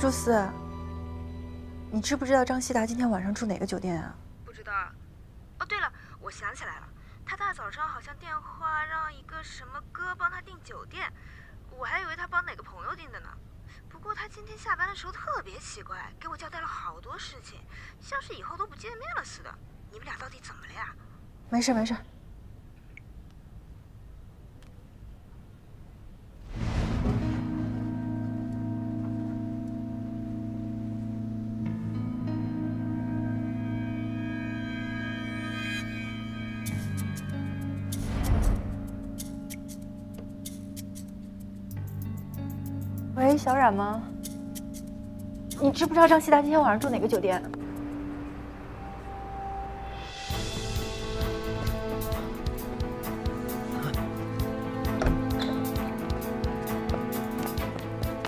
舒思，你知不知道张希达今天晚上住哪个酒店啊？不知道。哦，对了，我想起来了，他大早上好像电话让一个什么哥帮他订酒店，我还以为他帮哪个朋友订的呢。不过他今天下班的时候特别奇怪，给我交代了好多事情，像是以后都不见面了似的。你们俩到底怎么了呀？没事没事。喂，小冉吗？你知不知道张希达今天晚上住哪个酒店？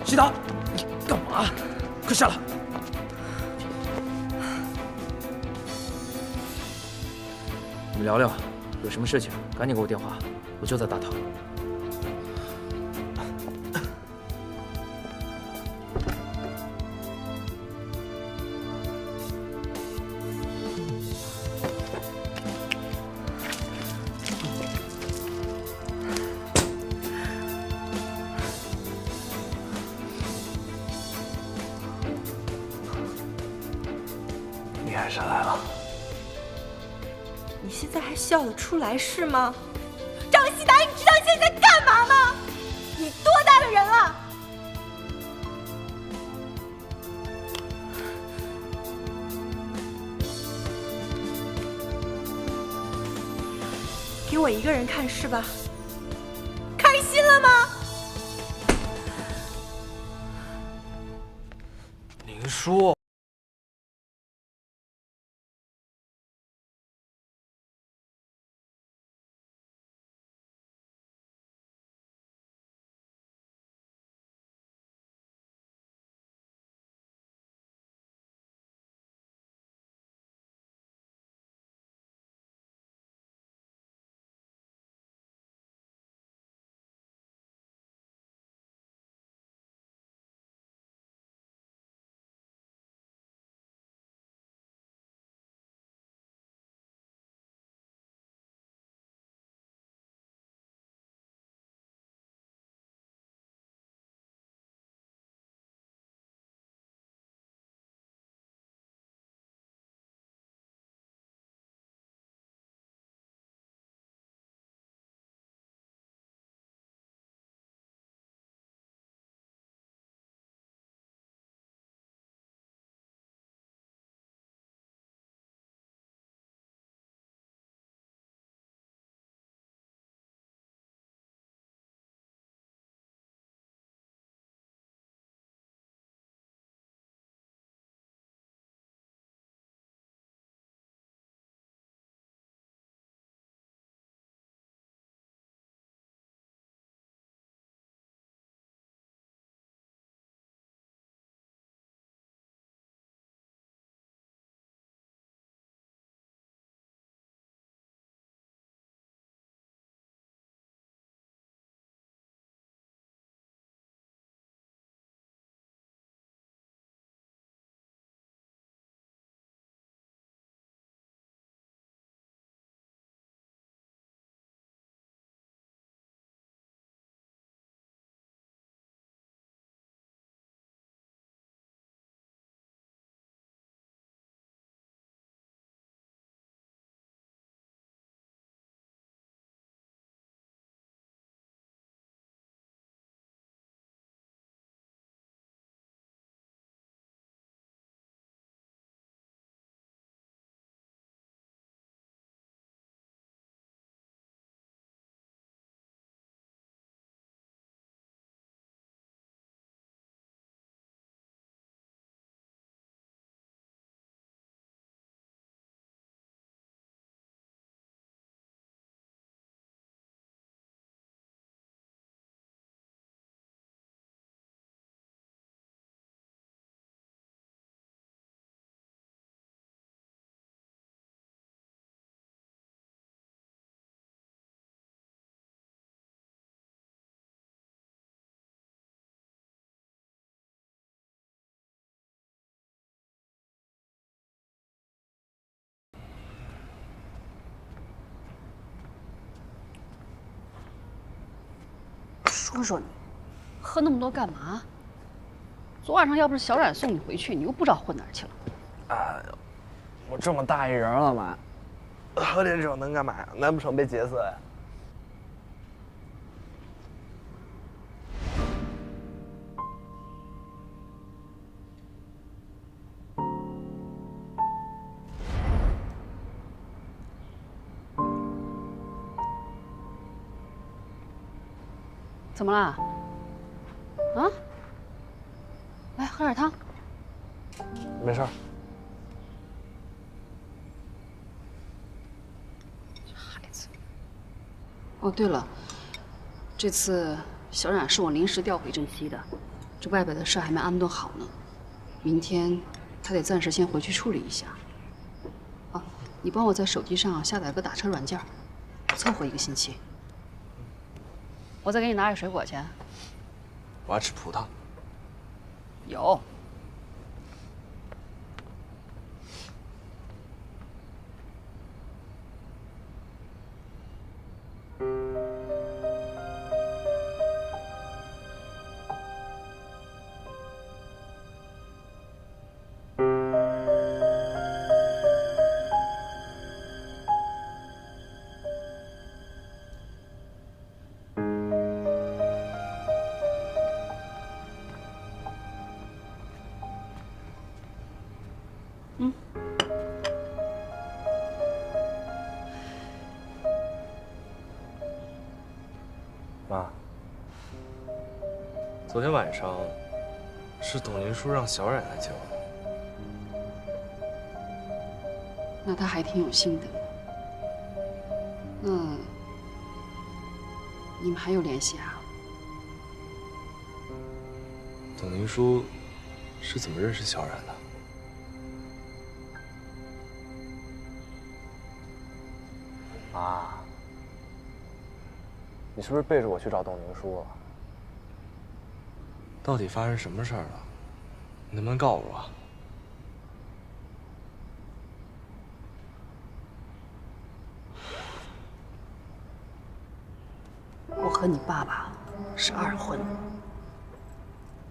希达，你干嘛？快下来！你们聊聊，有什么事情赶紧给我电话，我就在大堂。你还是来了。你现在还笑得出来是吗？张希达，你知道你现在在干嘛吗？你多大的人了？给我一个人看是吧？开心了吗？您说。说说你，喝那么多干嘛？昨晚上要不是小冉送你回去，你又不知道混哪儿去了。哎呦，我这么大一人了嘛，喝点酒能干嘛呀？难不成被劫色呀？怎么啦？啊？来喝点汤。没事儿。孩子。哦，对了，这次小冉是我临时调回镇西的，这外边的事还没安顿好呢。明天他得暂时先回去处理一下。啊，你帮我在手机上下载个打车软件，凑合1个星期。我再给你拿点水果去。我要吃葡萄。有。妈，昨天晚上是董林叔让小冉来接我。那他还挺有心的。那你们还有联系啊？董林叔是怎么认识小冉的？妈，你是不是背着我去找董宁叔了？到底发生什么事儿了？你能不能告诉我？我和你爸爸是2婚，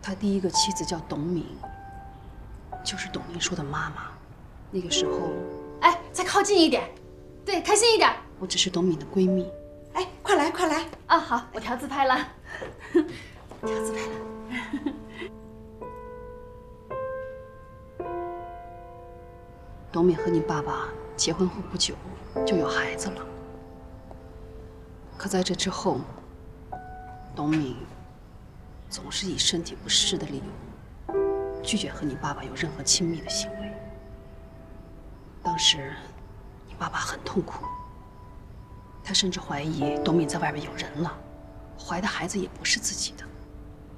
他第1个妻子叫董敏，就是董明书的妈妈。那个时候，哎，再靠近一点，对，开心一点。我只是董敏的闺蜜。哎，快来快来啊！好，我调自拍了，调自拍了。董敏和你爸爸结婚后不久就有孩子了，可在这之后，董敏总是以身体不适的理由拒绝和你爸爸有任何亲密的行为。当时，你爸爸很痛苦，他甚至怀疑董敏在外边有人了，怀的孩子也不是自己的。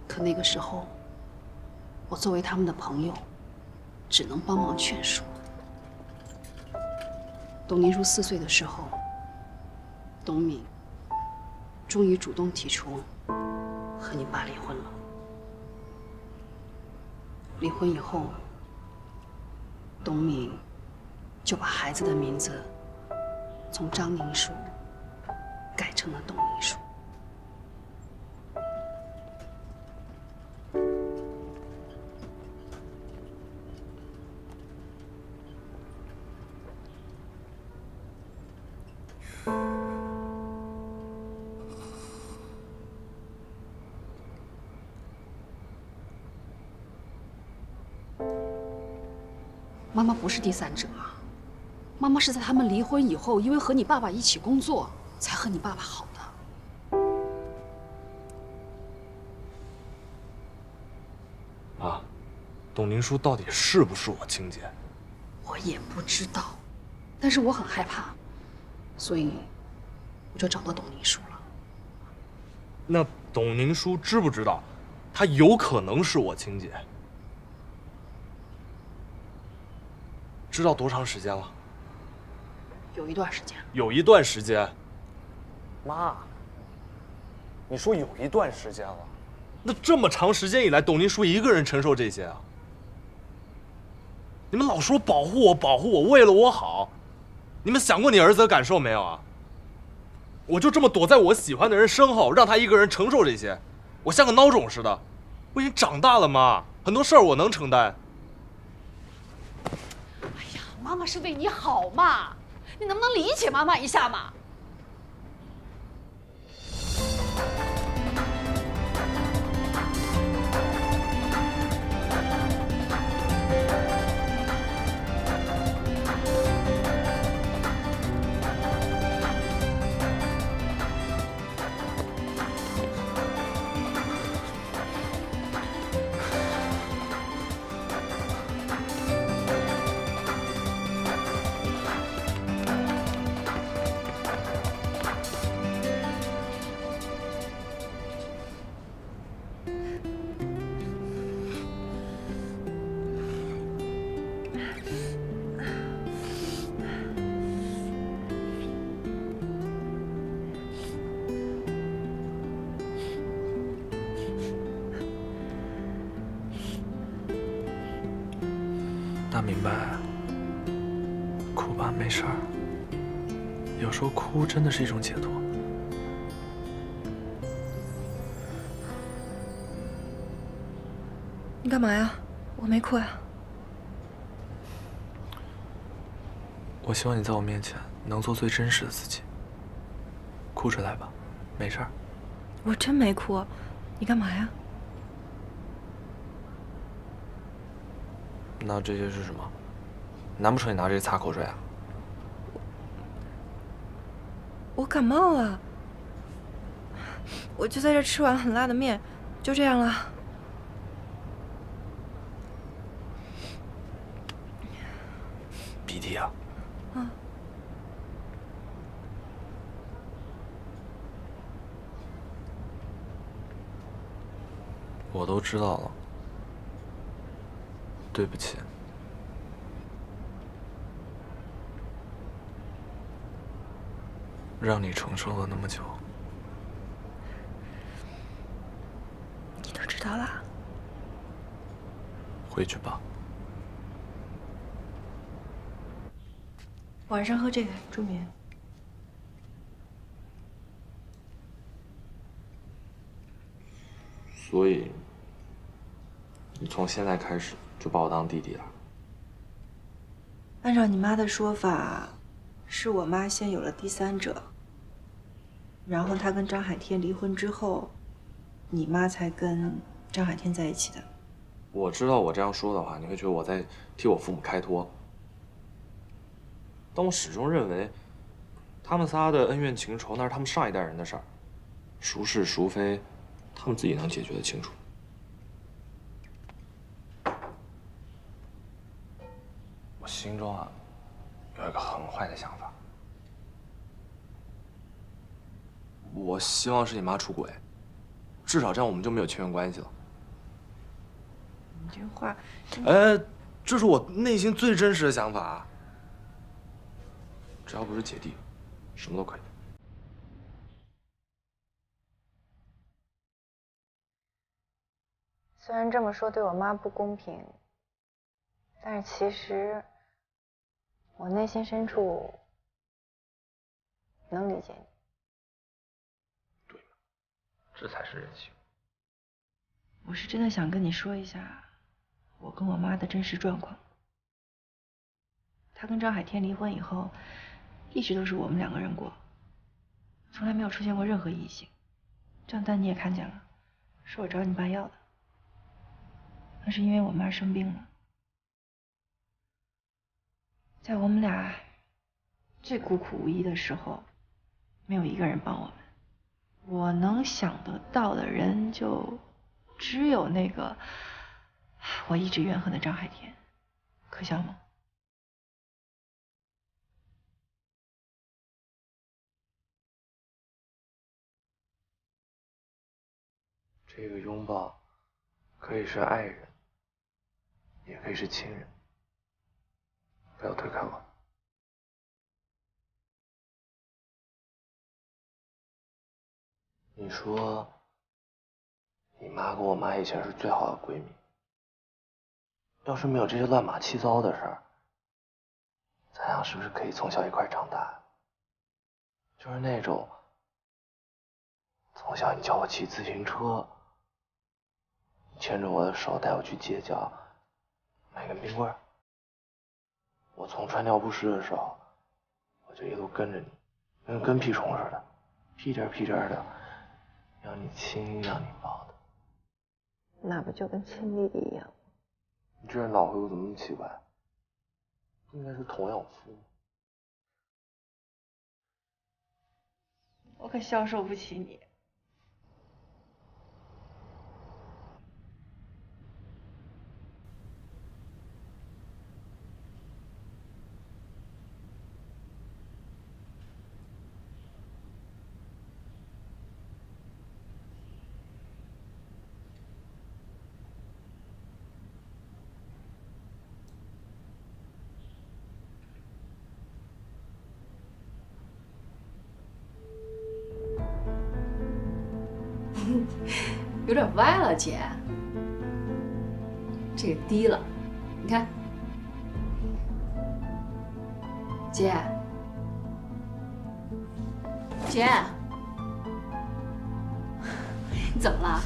可那个时候，我作为他们的朋友，只能帮忙劝说。董宁书4岁的时候，董敏终于主动提出和你爸离婚了。离婚以后，董敏就把孩子的名字从张宁书改成了董宁书。妈妈不是第三者啊，妈妈是在他们离婚以后，因为和你爸爸一起工作，才和你爸爸好的。妈，董宁书到底是不是我亲姐？我也不知道，但是我很害怕，所以我就找到董宁书了。那董宁书知不知道，她有可能是我亲姐？知道多长时间了？有一段时间了。有一段时间。妈，你说有一段时间了，那这么长时间以来，董宁书一个人承受这些啊？你们老说保护我，保护我，为了我好，你们想过你儿子的感受没有啊？我就这么躲在我喜欢的人身后，让他一个人承受这些，我像个孬种似的。我已经长大了，妈，很多事儿我能承担。哎呀，妈妈是为你好嘛，你能不能理解妈妈一下嘛？大明白，哭吧，没事儿。有时候哭真的是一种解脱。你干嘛呀？我没哭呀。我希望你在我面前能做最真实的自己。哭出来吧，没事儿。我真没哭，你干嘛呀？那这些是什么？难不成你拿这个擦口水啊？我感冒了，我就在这吃碗很辣的面，就这样了。鼻涕啊？嗯。我都知道了。对不起，让你承受了那么久。你都知道了？回去吧。晚上喝这个助眠。所以，你从现在开始就把我当弟弟了。按照你妈的说法，是我妈先有了第三者，然后她跟张海天离婚之后，你妈才跟张海天在一起的。我知道我这样说的话，你会觉得我在替我父母开脱，但我始终认为，他们仨的恩怨情仇那是他们上一代人的事儿，孰是孰非，他们自己能解决得清楚。我心中啊，有一个很坏的想法，我希望是你妈出轨，至少这样我们就没有亲缘关系了。你这话，哎，这是我内心最真实的想法。只要不是姐弟，什么都可以。虽然这么说对我妈不公平，但是其实我内心深处能理解你。对，这才是人性。我是真的想跟你说一下我跟我妈的真实状况。她跟张海天离婚以后，一直都是我们两个人过，从来没有出现过任何异性。账单你也看见了，是我找你爸要的。那是因为我妈生病了，在我们俩最孤苦无依的时候，没有一个人帮我们。我能想得到的人就只有那个我一直怨恨的张海天，可笑吗？这个拥抱可以是爱人，也可以是亲人。不要推开我。你说，你妈跟我妈以前是最好的闺蜜。要是没有这些乱码七糟的事儿，咱俩是不是可以从小一块长大？就是那种，从小你教我骑自行车，牵着我的手带我去街角买根冰棍。我从穿尿不湿的时候，我就一路跟着你，跟跟屁虫似的，屁颠屁颠的，让你亲，让你抱的。那不就跟亲弟弟一样？你这人脑回路怎么那么奇怪？不应该是童养夫吗？我可消受不起你。有点歪了，姐。这个低了，你看，姐，姐，你怎么了？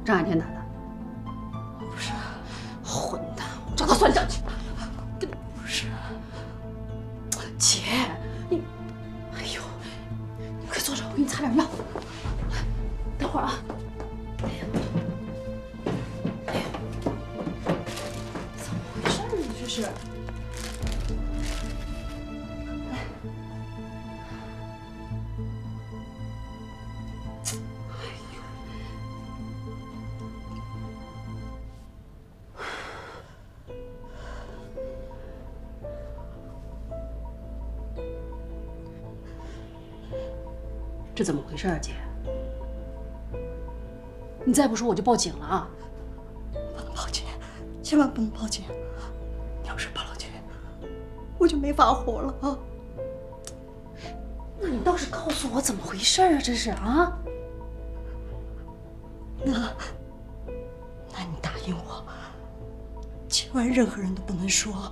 张海天打的。不是，混蛋！我找他算账去。不是，姐，你，哎呦，你快坐着，我给你擦点药。等会儿啊。哎呀，怎么回事呢？这是。这怎么回事啊，姐？你再不说我就报警了啊！不能报警，千万不能报警！你要是报了警，我就没法活了啊！那你倒是告诉我怎么回事啊？这是啊？那你答应我，千万任何人都不能说。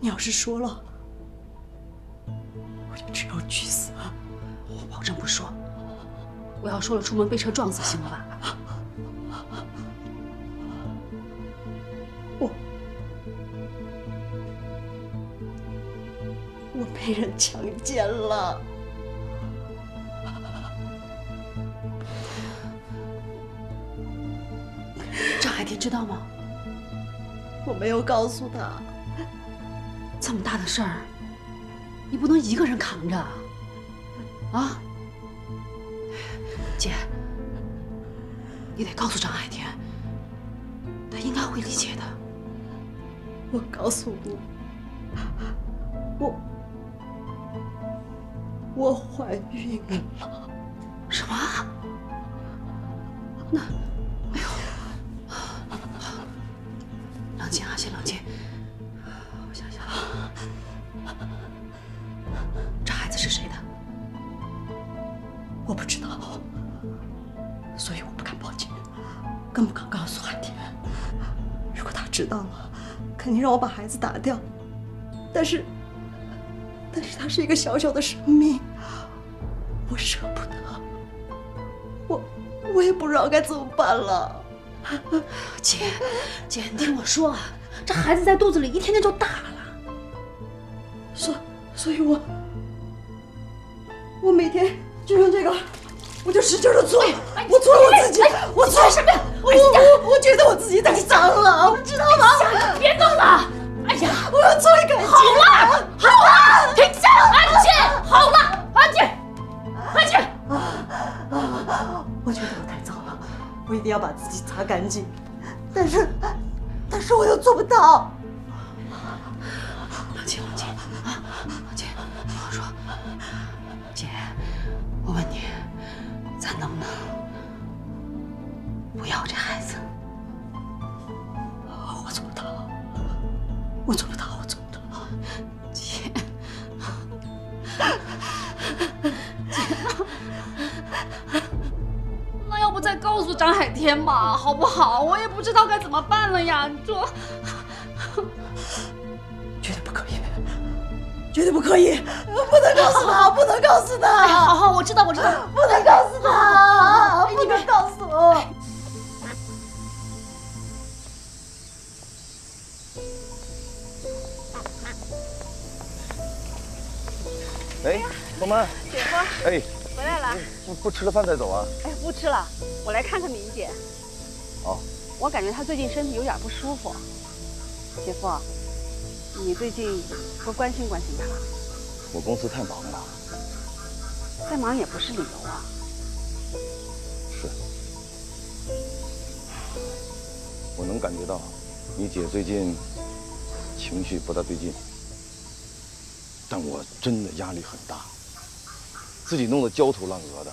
你要是说了，我就只有去死。我保证不说。我要说了，出门被车撞死，行了吧？我被人强奸了。张海天知道吗？我没有告诉他。这么大的事儿，你不能一个人扛着啊！姐，你得告诉张海天，他应该会理解的。我告诉你，我怀孕了。什么？那，哎呦，冷静啊，先冷静。我想想，这孩子是谁的？我不知道，所以我不敢报警，更不敢告诉海天。如果他知道了，肯定让我把孩子打掉。但是他是一个小小的生命，我舍不得，我也不知道该怎么办了。姐，你听我说啊，这孩子在肚子里一天天就大了，所以我每天就用这个，我就使劲的搓，我搓我自己，我搓什么呀？我觉得我自己太脏了，知道吗？别动了！哎呀，我要搓干净。好了，停下，安静，好了，安静。我觉得我太脏了，我一定要把自己擦干净，但是我又做不到。冷静啊！姐，听我说，姐，我问你，咱能不能不要这孩子？我做不到，我做不到。姐，那要不再告诉张海天吧，好不好？我也不知道该怎么办了呀。你说，绝对不可以，不能告诉他，不能告诉他。哎，好，我知道，不能告诉他，不能告诉我。哎，东门，姐夫，哎，回来了。不吃了饭再走啊？哎，不吃了，我来看看明姐。哦，我感觉她最近身体有点不舒服。姐夫，你最近多关心关心她。我公司太忙了。再忙也不是理由啊。是，我能感觉到你姐最近情绪不大对劲。但我真的压力很大，自己弄得焦头烂额的，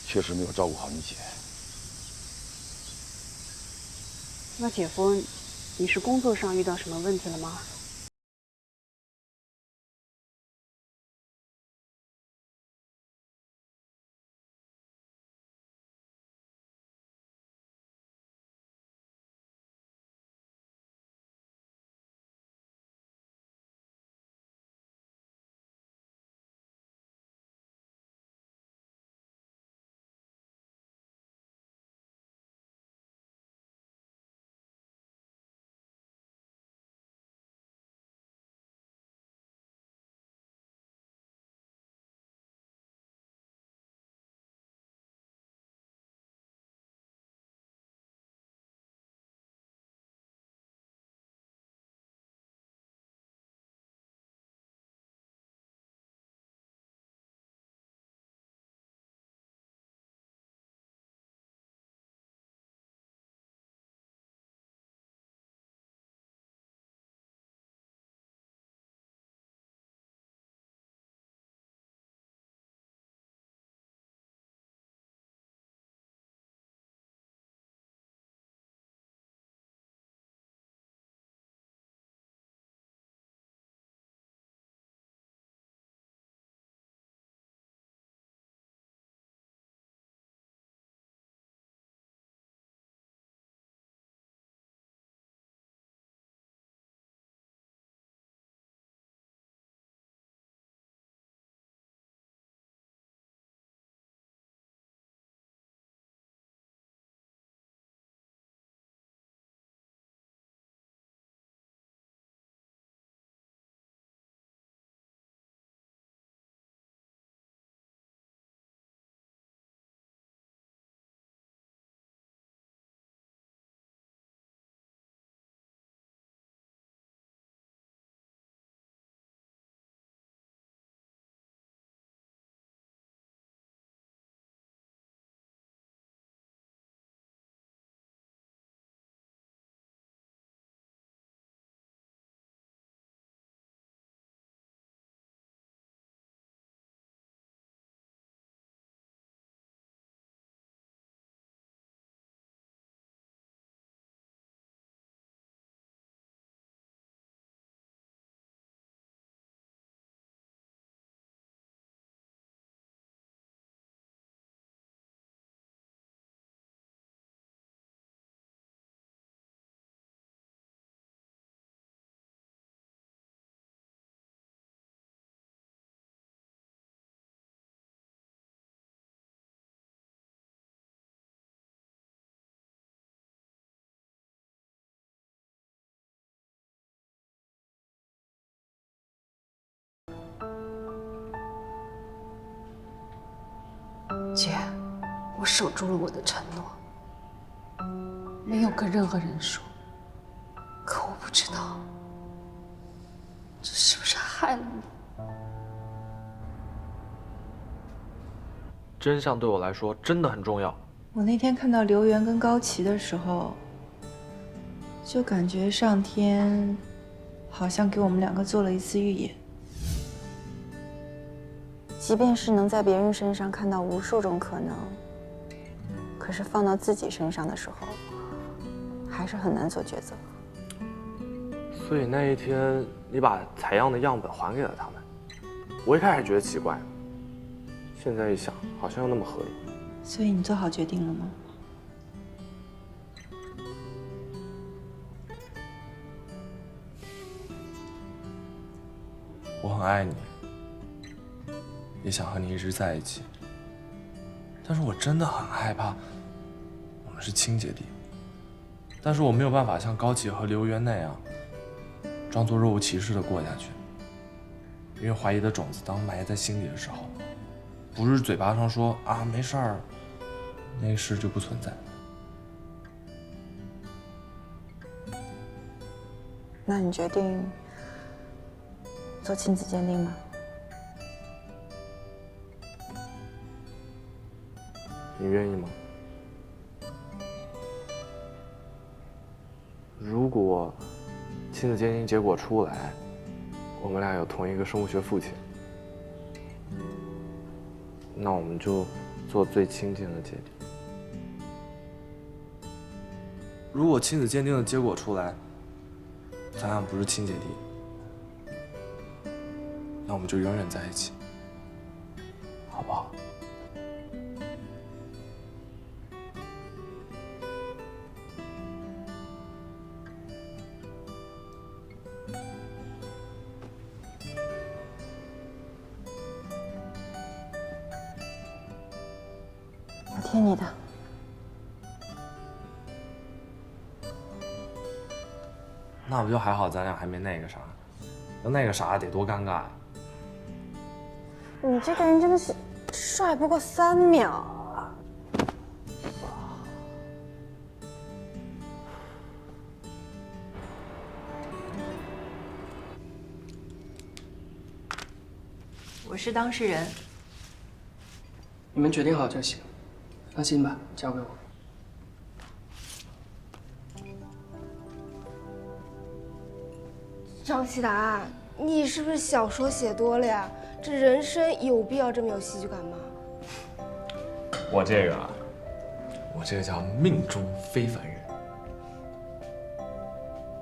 确实没有照顾好你姐。那姐夫，你是工作上遇到什么问题了吗？姐，我守住了我的承诺，没有跟任何人说。可我不知道，这是不是害了你？真相对我来说真的很重要。我那天看到刘源跟高琪的时候，就感觉上天好像给我们两个做了一次预演。即便是能在别人身上看到无数种可能，可是放到自己身上的时候，还是很难做抉择。所以那一天你把采样的样本还给了他们，我一开始觉得奇怪，现在一想好像又那么合理。所以你做好决定了吗？我很爱你，也想和你一直在一起。但是我真的很害怕，我们是亲姐弟，但是我没有办法像高启和刘源那样，装作若无其事的过下去。因为怀疑的种子当埋在心里的时候，不是嘴巴上说啊没事儿，那个事就不存在。那你决定做亲子鉴定吗？你愿意吗？如果亲子鉴定结果出来，我们俩有同一个生物学父亲，那我们就做最亲近的姐弟。如果亲子鉴定的结果出来，咱俩不是亲姐弟，那我们就永远在一起，好不好？我听你的。那不就还好，咱俩还没那个啥，要那个啥得多尴尬呀！你这个人真的是帅不过3秒啊！我是当事人。你们决定好就行，放心吧，交给我。张希达，你是不是小说写多了呀？这人生有必要这么有戏剧感吗？我这个叫命中非凡人。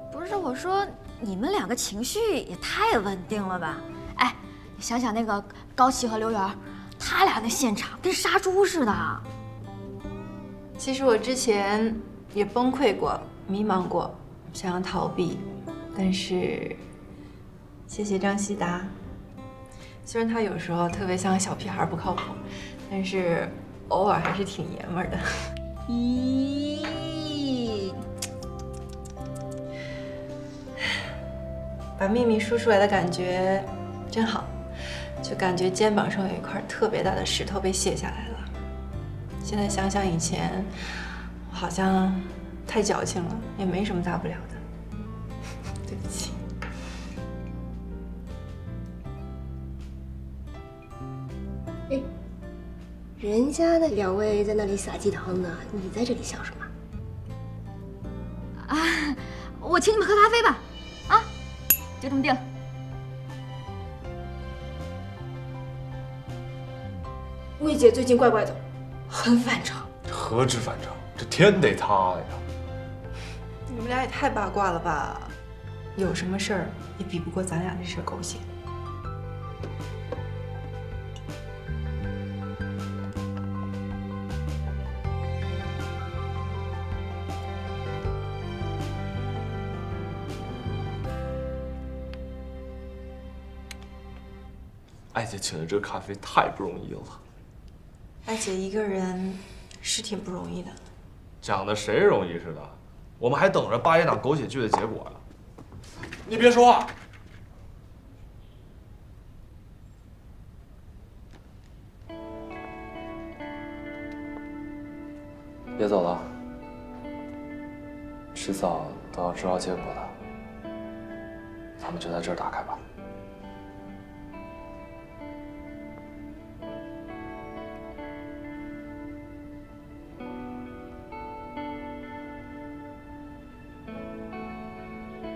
不是我说，你们两个情绪也太稳定了吧？哎，你想想那个高启和刘源，他俩那现场跟杀猪似的。其实我之前也崩溃过，迷茫过，想要逃避，但是谢谢张希达。虽然他有时候特别像小屁孩不靠谱，但是偶尔还是挺爷们儿的。咦，把秘密说出来的感觉真好，就感觉肩膀上有一块特别大的石头被卸下来了。现在想想以前，我好像太矫情了，也没什么大不了的。对不起。哎，人家那2位在那里撒鸡汤呢，你在这里笑什么？啊，我请你们喝咖啡吧。啊，就这么定了。魏姐最近怪怪的，很反常。何止反常，这天得塌了呀！你们俩也太八卦了吧？有什么事儿也比不过咱俩这事狗血。艾姐请的这咖啡太不容易了。艾姐一个人是挺不容易的。讲的谁容易似的？我们还等着八爷档狗血剧的结果呢。你别说话。别走了，迟早都要知道结果的。咱们就在这儿打开吧。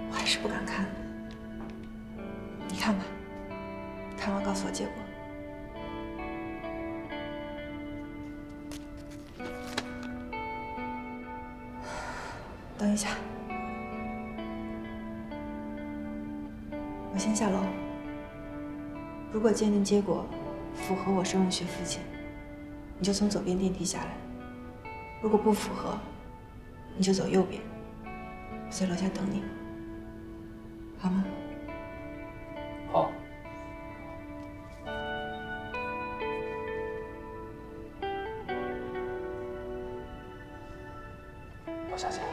我还是不敢看。你看吧，看完告诉我结果。等一下，我先下楼。如果鉴定结果符合我生物学父亲，你就从左边电梯下来；如果不符合，你就走右边。我在楼下等你，好吗？好。下线。